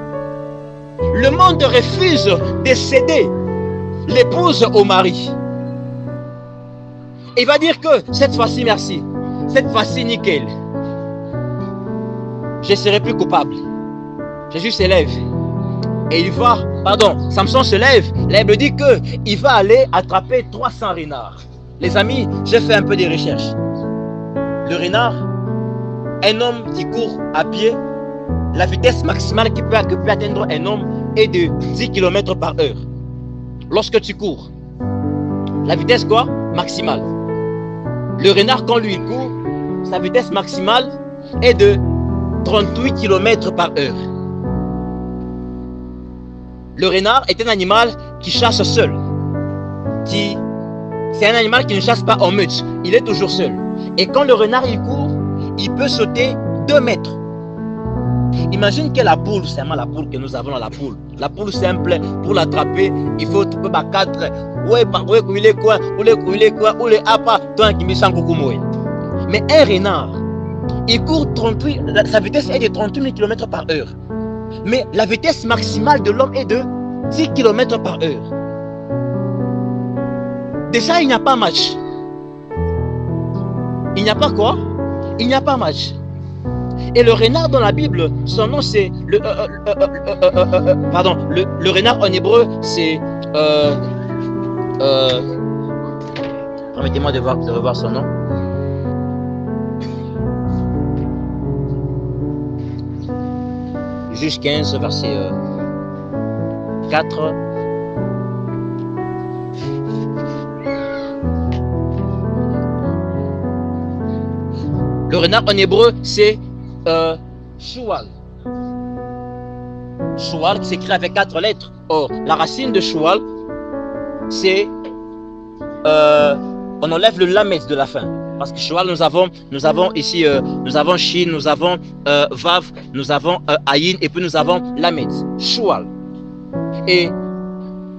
Le monde refuse de céder l'épouse au mari. Il va dire que cette fois-ci, merci. Cette fois-ci, nickel. Je serai plus coupable. Jésus se lève. Et il va, pardon, Samson se lève. La Bible dit qu'il va aller attraper 300 renards. Les amis, j'ai fait un peu de recherches. Le renard, un homme qui court à pied, la vitesse maximale que peut atteindre un homme est de 10 km par heure. Lorsque tu cours, la vitesse quoi? Maximale. Le renard, quand lui il court, sa vitesse maximale est de 38 km par heure. Le renard est un animal qui chasse seul. C'est un animal qui ne chasse pas en meute. Il est toujours seul. Et quand le renard il court, il peut sauter 2 mètres. Imagine que la poule, c'est la poule que nous avons dans la poule. La poule simple, pour l'attraper, il faut tu peux pas 4. Mais un renard, il court 38, sa vitesse est de 38 km par heure. Mais la vitesse maximale de l'homme est de 10 km par heure. Déjà, il n'y a pas match. Il n'y a pas quoi? Il n'y a pas match. Et le renard dans la Bible, son nom c'est le renard en hébreu c'est permettez-moi de revoir son nom. Juge 15 verset 4. Le renard en hébreu c'est Choual. Choual qui s'écrit avec 4 lettres. Or, la racine de Choual, c'est on enlève le lamet de la fin. Parce que Choual, nous avons ici, nous avons Shin, nous avons Vav, nous avons Aïn, et puis nous avons lamet. Choual. Et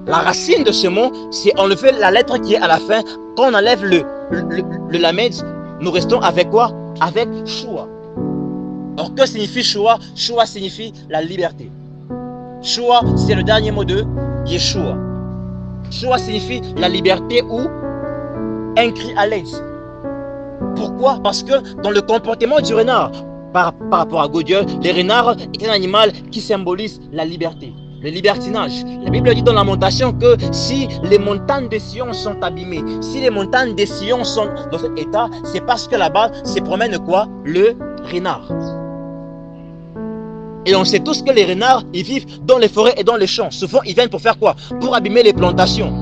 la racine de ce mot, c'est enlever la lettre qui est à la fin. Quand on enlève le lamet, nous restons avec quoi? Avec Choua. Alors que signifie Choua? Choua signifie la liberté. Choua, c'est le dernier mot de Yeshua. Choua signifie la liberté ou un cri à l'aide. Pourquoi? Parce que dans le comportement du renard, par rapport à Dieu, le renard est un animal qui symbolise la liberté, le libertinage. La Bible dit dans Lamentation que si les montagnes de Sion sont abîmées, si les montagnes de Sion sont dans cet état, c'est parce que là-bas se promène quoi? Le renard. Et on sait tous que les renards, ils vivent dans les forêts et dans les champs. Souvent, ils viennent pour faire quoi? Pour abîmer les plantations.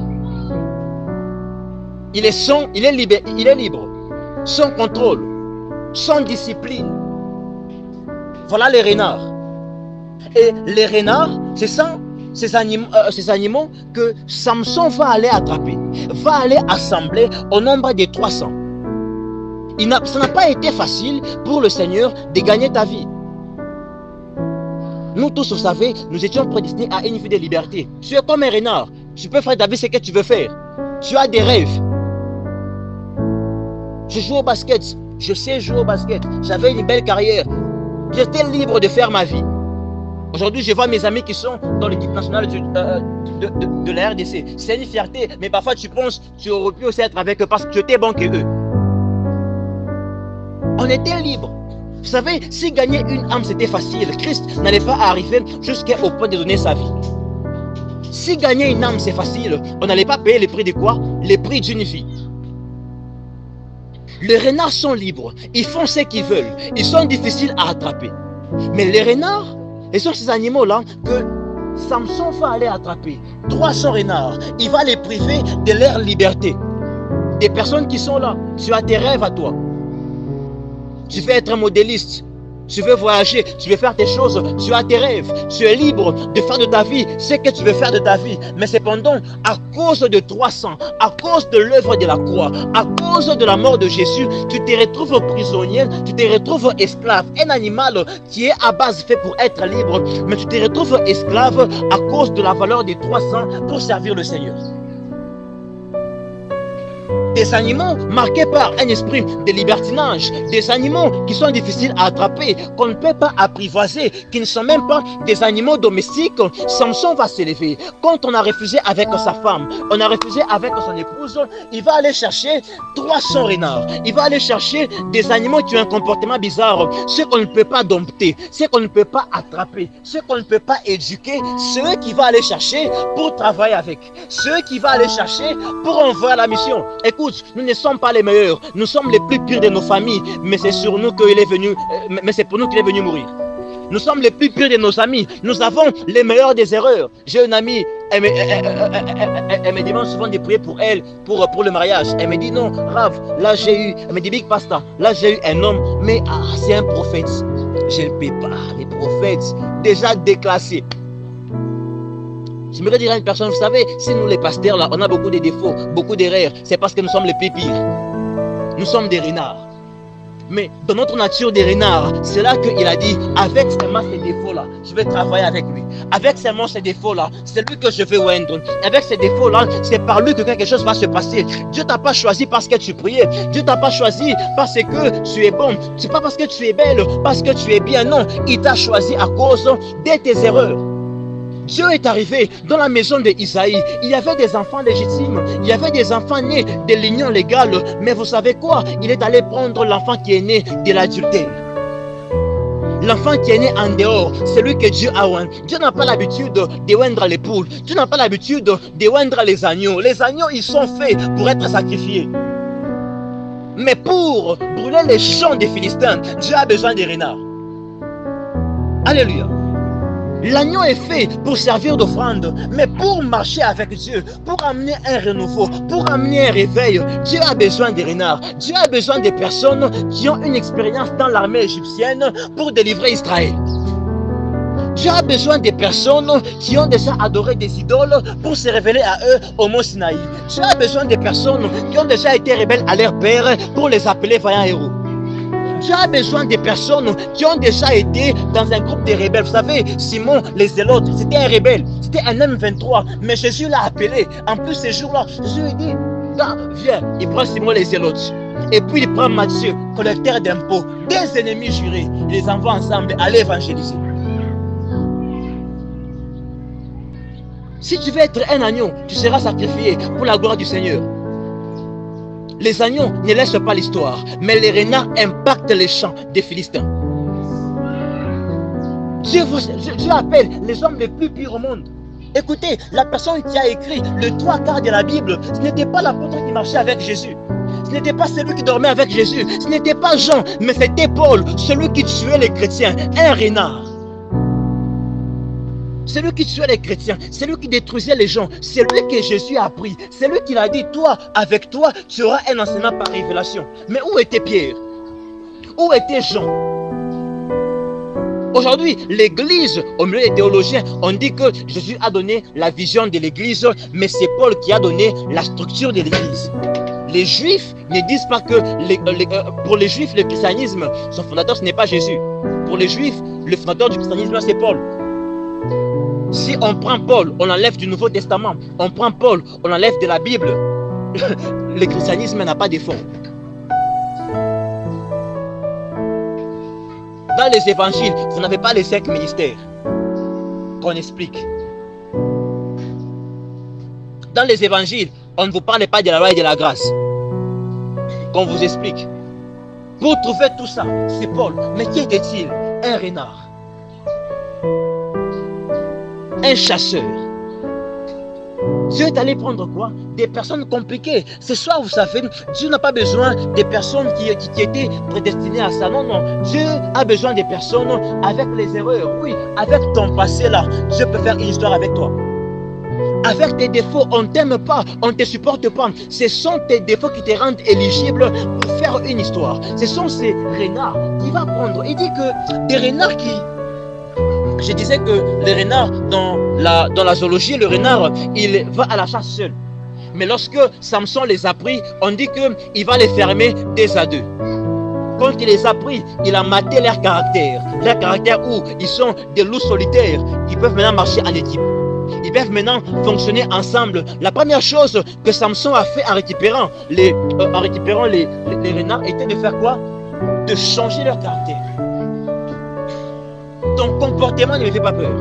Il est libre, sans contrôle, sans discipline. Voilà les renards. Et les renards, c'est ça, ces animaux que Samson va aller attraper, va aller assembler au nombre de 300. Ça n'a pas été facile pour le Seigneur de gagner ta vie. Nous tous, vous savez, nous étions prédestinés à une vie de liberté. Tu es comme un renard. Tu peux faire ta vie ce que tu veux faire. Tu as des rêves. Je joue au basket. Je sais jouer au basket. J'avais une belle carrière. J'étais libre de faire ma vie. Aujourd'hui, je vois mes amis qui sont dans l'équipe nationale de la RDC. C'est une fierté. Mais parfois, tu penses que tu aurais pu aussi être avec eux parce que tu étais bon que eux. On était libre. Vous savez, si gagner une âme c'était facile, Christ n'allait pas arriver jusqu'au point de donner sa vie. Si gagner une âme c'est facile, on n'allait pas payer le prix de quoi? Le prix d'une vie. Les renards sont libres, ils font ce qu'ils veulent, ils sont difficiles à attraper. Mais les renards, ils sont ces animaux-là que Samson va aller attraper. 300 renards, il va les priver de leur liberté. Des personnes qui sont là, tu as tes rêves à toi. Tu veux être un modéliste, Tu veux voyager, tu veux faire tes choses, tu as tes rêves, tu es libre de faire de ta vie ce que tu veux faire de ta vie. Mais cependant, à cause de 300, à cause de l'œuvre de la croix, à cause de la mort de Jésus, tu te retrouves prisonnier, tu te retrouves esclave. Un animal qui est à base fait pour être libre, mais tu te retrouves esclave à cause de la valeur des 300 pour servir le Seigneur. Des animaux marqués par un esprit de libertinage, des animaux qui sont difficiles à attraper, qu'on ne peut pas apprivoiser, qui ne sont même pas des animaux domestiques. Samson va s'élever. Quand on a refusé avec sa femme, on a refusé avec son épouse, il va aller chercher 300 renards. Il va aller chercher des animaux qui ont un comportement bizarre, ceux qu'on ne peut pas dompter, ceux qu'on ne peut pas attraper, ceux qu'on ne peut pas éduquer, ceux qu'il va aller chercher pour travailler avec, ceux qu'il va aller chercher pour envoyer à la mission. Écoute, nous ne sommes pas les meilleurs, nous sommes les plus pires de nos familles, mais c'est sur nous qu'il est venu, mais c'est pour nous qu'il est venu mourir. Nous sommes les plus pires de nos amis, nous avons les meilleurs des erreurs. J'ai une amie, elle me demande souvent de prier pour elle, pour le mariage. Elle me dit non, Rav, là j'ai eu, elle me dit Big Pastor, là j'ai eu un homme, mais c'est un prophète. Je ne peux pas, les prophètes, déjà déclassés. Je me dire à une personne, vous savez, si nous les pasteurs là, on a beaucoup de défauts, beaucoup d'erreurs, c'est parce que nous sommes les plus pires. Nous sommes des renards. Mais dans notre nature des renards, c'est là qu'il a dit, avec seulement ces défauts-là, je vais travailler avec lui. Avec seulement ces défauts-là, c'est lui que je vais oindre. Avec ces défauts-là, c'est par lui que quelque chose va se passer. Dieu t'a pas choisi parce que tu priais. Dieu t'a pas choisi parce que tu es bon. C'est pas parce que tu es belle, parce que tu es bien. Non, il t'a choisi à cause de tes erreurs. Dieu est arrivé dans la maison d'Isaïe. Il y avait des enfants légitimes. Il y avait des enfants nés de l'union légale. Mais vous savez quoi? Il est allé prendre l'enfant qui est né de l'adultère. L'enfant qui est né en dehors, c'est lui que Dieu a oint. Dieu n'a pas l'habitude de oindre les poules. Dieu n'a pas l'habitude de oindre les agneaux. Les agneaux, ils sont faits pour être sacrifiés. Mais pour brûler les champs des Philistins, Dieu a besoin des renards. Alléluia. L'agneau est fait pour servir d'offrande, mais pour marcher avec Dieu, pour amener un renouveau, pour amener un réveil, Dieu a besoin des renards. Dieu a besoin des personnes qui ont une expérience dans l'armée égyptienne pour délivrer Israël. Dieu a besoin des personnes qui ont déjà adoré des idoles pour se révéler à eux au mont Sinaï. Dieu a besoin des personnes qui ont déjà été rebelles à leur père pour les appeler vaillants héros. Dieu a besoin des personnes qui ont déjà été dans un groupe de rebelles. Vous savez, Simon, les Zélotes, c'était un rebelle, c'était un M23, mais Jésus l'a appelé. En plus, ces jours-là, Jésus lui dit, viens, il prend Simon les Zélotes. Et puis il prend Matthieu, collecteur d'impôts, des ennemis jurés, il les envoie ensemble à l'évangéliser. Si tu veux être un agneau, tu seras sacrifié pour la gloire du Seigneur. Les agneaux ne laissent pas l'histoire, mais les renards impactent les champs des Philistins. Dieu appelle les hommes les plus pires au monde. Écoutez, la personne qui a écrit le 3/4 de la Bible, ce n'était pas l'apôtre qui marchait avec Jésus. Ce n'était pas celui qui dormait avec Jésus. Ce n'était pas Jean, mais c'était Paul, celui qui tuait les chrétiens, un renard. C'est lui qui tuait les chrétiens, c'est lui qui détruisait les gens, c'est lui que Jésus a pris, c'est lui qui l'a dit, toi, avec toi, tu auras un enseignant par révélation. Mais où était Pierre? Où était Jean? Aujourd'hui, l'église, au milieu des théologiens, on dit que Jésus a donné la vision de l'église, mais c'est Paul qui a donné la structure de l'église. Les juifs ne disent pas que, pour les juifs, le christianisme, son fondateur, ce n'est pas Jésus. Pour les juifs, le fondateur du christianisme, c'est Paul. Si on prend Paul, on l'enlève du Nouveau Testament. On prend Paul, on l'enlève de la Bible. Le christianisme n'a pas de fond. Dans les évangiles, vous n'avez pas les 5 ministères qu'on explique. Dans les évangiles, on ne vous parle pas de la loi et de la grâce qu'on vous explique. Pour trouver tout ça, c'est Paul. Mais qui était-il? Un renard. Un chasseur. Dieu est allé prendre quoi? Des personnes compliquées. Ce soir, vous savez, Dieu n'a pas besoin des personnes qui étaient prédestinées à ça. Non, non. Dieu a besoin des personnes avec les erreurs. Oui, avec ton passé là, Dieu peut faire une histoire avec toi. avec tes défauts, on ne t'aime pas, on ne te supporte pas. Ce sont tes défauts qui te rendent éligible pour faire une histoire. Ce sont ces renards qui vont prendre. Il dit que des renards qui... Je disais que les renards, dans la zoologie, le renard, il va à la chasse seul. Mais lorsque Samson les a pris, on dit qu'il va les fermer deux à deux. Quand il les a pris, il a maté leur caractère où ils sont des loups solitaires. Ils peuvent maintenant marcher en équipe. Ils peuvent maintenant fonctionner ensemble. La première chose que Samson a fait en récupérant les renards était de faire quoi? De changer leur caractère. Ton comportement ne me fait pas peur.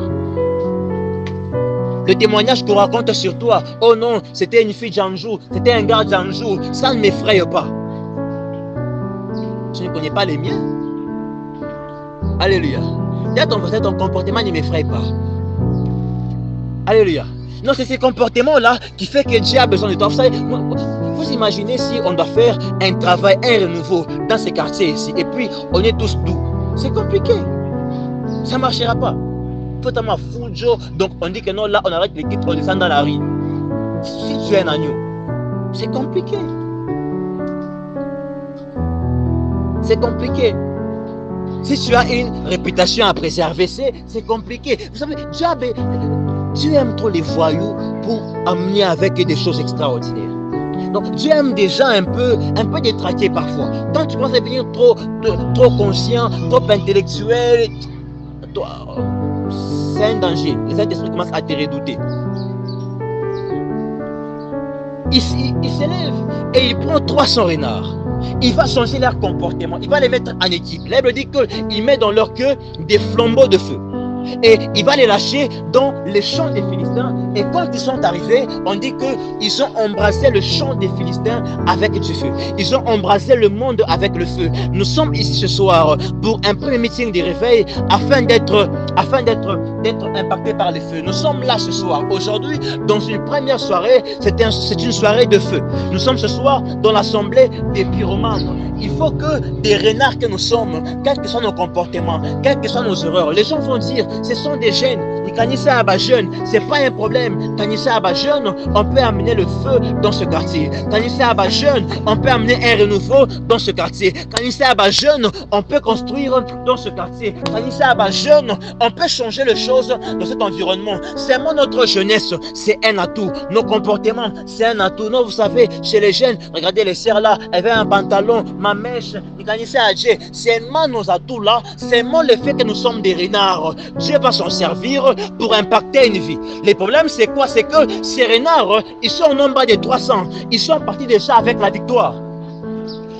Le témoignage qu'on raconte sur toi, oh non, c'était une fille d'Anjou, c'était un gars d'Anjou, ça ne m'effraie pas. Je ne connais pas les miens. Alléluia. Ton comportement ne m'effraie pas. Alléluia. Non, c'est ces comportements-là qui fait que Dieu a besoin de toi. Vous savez, vous imaginez si on doit faire un travail, un renouveau dans ces quartiers ici, et puis on est tous doux. C'est compliqué. Ça ne marchera pas. Totalement fou, Joe. Donc on dit que non, là on arrête les kits, on descend dans la rue. Si tu es un agneau, c'est compliqué. C'est compliqué. Si tu as une réputation à préserver, c'est compliqué. Vous savez, Dieu aime trop les voyous pour amener avec des choses extraordinaires. Donc Dieu aime des gens un peu détraqués parfois. Quand tu commences à devenir trop conscient, trop intellectuel, c'est un danger. Les Saint-Esprit commencent à te redouter. Il s'élève et il prend 300 renards. Il va changer leur comportement. Il va les mettre en équipe. La Bible dit qu'il met dans leur queue des flambeaux de feu. Et il va les lâcher dans les champs des Philistins. Et quand ils sont arrivés, on dit qu'ils ont embrassé le champ des Philistins avec du feu. Ils ont embrasé le monde avec le feu. Nous sommes ici ce soir pour un premier meeting de réveil afin d'être impactés par le feu. Nous sommes là ce soir. Aujourd'hui, dans une première soirée, c'est une soirée de feu. Nous sommes ce soir dans l'assemblée des pyromanes. Il faut que des renards que nous sommes, quels que soient nos comportements, quelles que soient nos erreurs, les gens vont dire, ce sont des jeunes. Kanissa Abba jeune, c'est pas un problème. Kanissa Abba jeune, on peut amener le feu dans ce quartier. Kanissa Abba jeune, on peut amener un renouveau dans ce quartier. Kanissa Abba jeune, on peut construire dans ce quartier. Kanissa Abba jeune, on peut changer les choses dans cet environnement. Seulement notre jeunesse, c'est un atout. Nos comportements, c'est un atout. Non, vous savez, chez les jeunes, regardez les sœurs là, elles avaient un pantalon, ma mèche, seulement nos atouts là, seulement le fait que nous sommes des renards. Dieu va s'en servir pour impacter une vie. Le problème c'est quoi? C'est que ces renards, ils sont au nombre de 300. Ils sont partis déjà avec la victoire.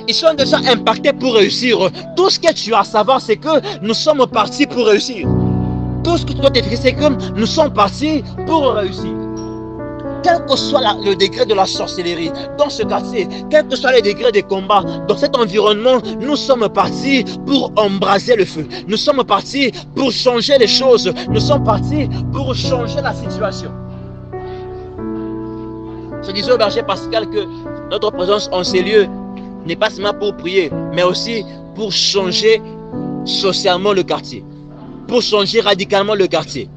Ils sont déjà impactés pour réussir. Tout ce que tu as à savoir, c'est que nous sommes partis pour réussir. Tout ce que tu dois te fixer, c'est que nous sommes partis pour réussir. Quel que soit le degré de la sorcellerie dans ce quartier, quel que soit le degré de combat dans cet environnement, nous sommes partis pour embraser le feu. Nous sommes partis pour changer les choses. Nous sommes partis pour changer la situation. Je disais au berger Pascal que notre présence en ces lieux n'est pas seulement pour prier, mais aussi pour changer socialement le quartier, pour changer radicalement le quartier.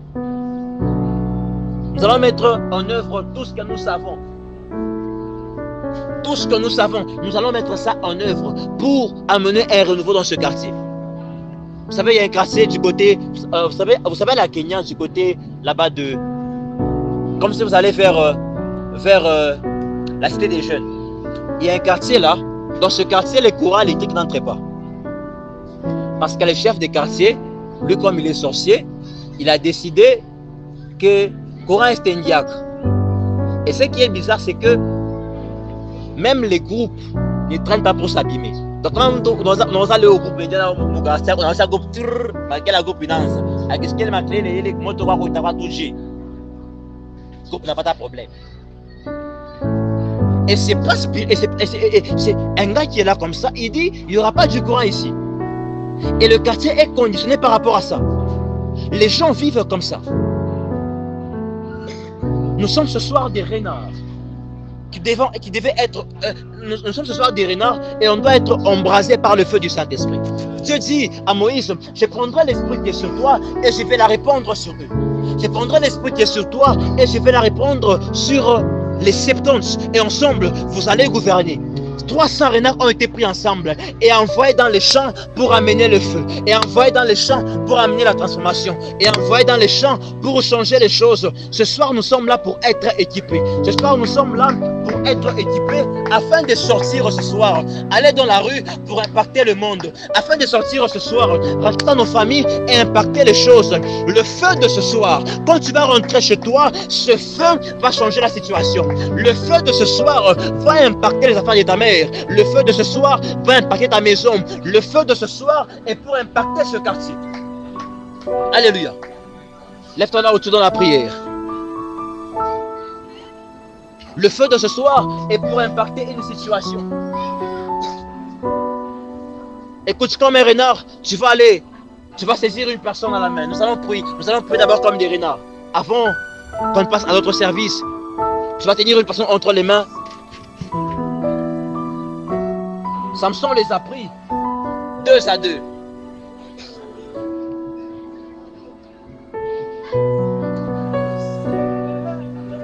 Nous allons mettre en œuvre tout ce que nous savons. Tout ce que nous savons, nous allons mettre ça en œuvre pour amener un renouveau dans ce quartier. Vous savez, il y a un quartier du côté, vous savez la Kenya, du côté là-bas de... Comme si vous allez vers la cité des jeunes. Il y a un quartier là. Dans ce quartier, les courants électriques n'entraient pas. Parce que le chef de quartier, lui comme il est sorcier, il a décidé que courant est un diacre. Et ce qui est bizarre, c'est que même les groupes ne traînent pas pour s'abîmer. Donc quand nous allons au groupe, on a un groupe, quel groupe finance, avec ce qu'elle m'a créé, les motos va toucher. Le groupe n'a pas de problème. Et c'est pas c'est un gars qui est là comme ça, il dit il n'y aura pas du courant ici. Et le quartier est conditionné par rapport à ça. Les gens vivent comme ça. Nous sommes ce soir des renards qui devaient être. Nous sommes ce soir des renards et on doit être embrasés par le feu du Saint-Esprit. Dieu dit à Moïse, je prendrai l'esprit qui est sur toi et je vais la répandre sur eux. Je prendrai l'esprit qui est sur toi et je vais la répandre sur les 70. Et ensemble, vous allez gouverner. 300 renards ont été pris ensemble et envoyés dans les champs pour amener le feu, et envoyés dans les champs pour amener la transformation, et envoyés dans les champs pour changer les choses. Ce soir, nous sommes là pour être équipés. Ce soir, nous sommes là pour être équipés afin de sortir ce soir, aller dans la rue pour impacter le monde, afin de sortir ce soir, rentrer dans nos familles et impacter les choses. Le feu de ce soir, quand tu vas rentrer chez toi, ce feu va changer la situation. Le feu de ce soir va impacter les affaires de ta mère. Le feu de ce soir va impacter ta maison. Le feu de ce soir est pour impacter ce quartier. Alléluia. Lève-toi là où tu es dans la prière. Le feu de ce soir est pour impacter une situation. Écoute, comme un renard, tu vas saisir une personne à la main. Nous allons prier d'abord comme des renards. Avant qu'on passe à notre service, tu vas tenir une personne entre les mains. Samson les a pris 2 à 2.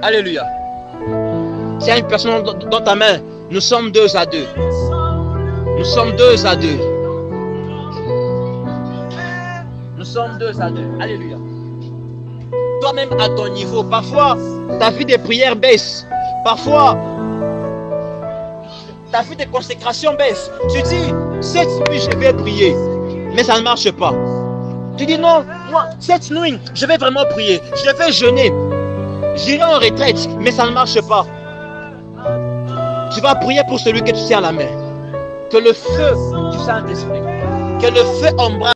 Alléluia. S'il y a une personne dans ta main, nous sommes 2 à 2. Nous sommes 2 à 2. Nous sommes 2 à 2. Alléluia. Toi-même à ton niveau, parfois ta vie de prière baisse. Parfois ta vie de consécration baisse. Tu dis, cette nuit je vais prier, mais ça ne marche pas. Tu dis non, moi cette nuit je vais vraiment prier, je vais jeûner, j'irai en retraite, mais ça ne marche pas. Tu vas prier pour celui que tu tiens à la main. Que le feu du Saint-Esprit, que le feu embrasse